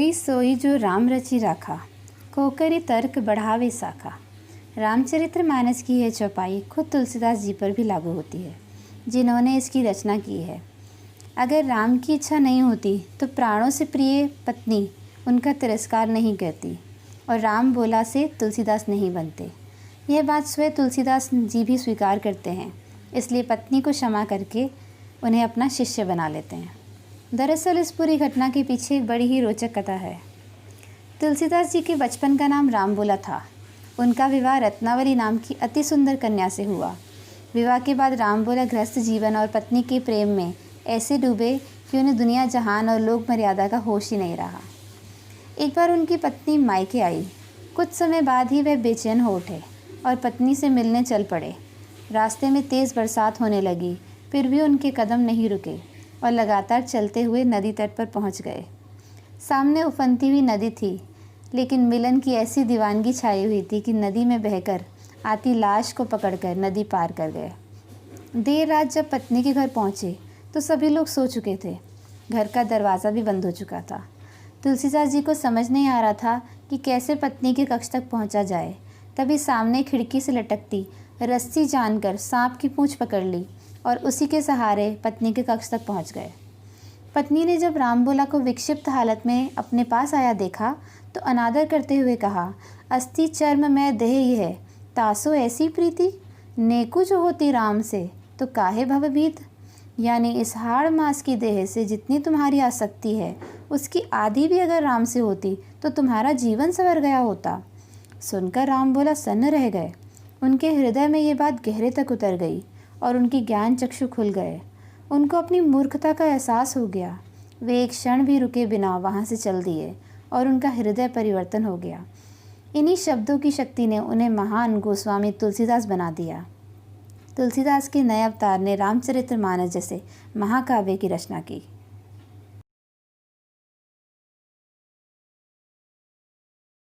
होई सोई जो राम रचि राखा, कोकरि तर्क बढ़ावे साखा। रामचरितमानस की यह चौपाई खुद तुलसीदास जी पर भी लागू होती है, जिन्होंने इसकी रचना की है। अगर राम की इच्छा नहीं होती तो प्राणों से प्रिय पत्नी उनका तिरस्कार नहीं करती और राम बोला से तुलसीदास नहीं बनते। यह बात स्वयं तुलसीदास जी भी स्वीकार करते हैं, इसलिए पत्नी को क्षमा करके उन्हें अपना शिष्य बना लेते हैं। दरअसल इस पूरी घटना के पीछे एक बड़ी ही रोचक कथा है। तुलसीदास जी के बचपन का नाम रामबोला था। उनका विवाह रत्नावली नाम की अति सुंदर कन्या से हुआ। विवाह के बाद रामबोला गृहस्थ जीवन और पत्नी के प्रेम में ऐसे डूबे कि उन्हें दुनिया जहान और लोक मर्यादा का होश ही नहीं रहा। एक बार उनकी पत्नी मायके आई। कुछ समय बाद ही वह बेचैन हो उठे और पत्नी से मिलने चल पड़े। रास्ते में तेज़ बरसात होने लगी, फिर भी उनके कदम नहीं रुके और लगातार चलते हुए नदी तट पर पहुंच गए। सामने उफनती हुई नदी थी, लेकिन मिलन की ऐसी दीवानगी छाई हुई थी कि नदी में बहकर आती लाश को पकड़कर नदी पार कर गए। देर रात जब पत्नी के घर पहुंचे तो सभी लोग सो चुके थे। घर का दरवाज़ा भी बंद हो चुका था। तुलसीदास जी को समझ नहीं आ रहा था कि कैसे पत्नी के कक्ष तक पहुंचा जाए। तभी सामने खिड़की से लटकती रस्सी जानकर सांप की पूंछ पकड़ ली और उसी के सहारे पत्नी के कक्ष तक पहुंच गए। पत्नी ने जब रामबोला को विक्षिप्त हालत में अपने पास आया देखा तो अनादर करते हुए कहा, अस्थि चर्म मैं देह यह, तासो ऐसी प्रीति, नेकु जो होती राम से तो काहे भवभीत। यानी इस हाड़ मास की देह से जितनी तुम्हारी आसक्ति है, उसकी आधी भी अगर राम से होती तो तुम्हारा जीवन संवर गया होता। सुनकर रामबोला सन्न रह गए। उनके हृदय में ये बात गहरे तक उतर गई और उनकी ज्ञान चक्षु खुल गए। उनको अपनी मूर्खता का एहसास हो गया। वे एक क्षण भी रुके बिना वहाँ से चल दिए और उनका हृदय परिवर्तन हो गया। इन्हीं शब्दों की शक्ति ने उन्हें महान गोस्वामी तुलसीदास बना दिया। तुलसीदास के नए अवतार ने रामचरितमानस जैसे महाकाव्य की रचना की।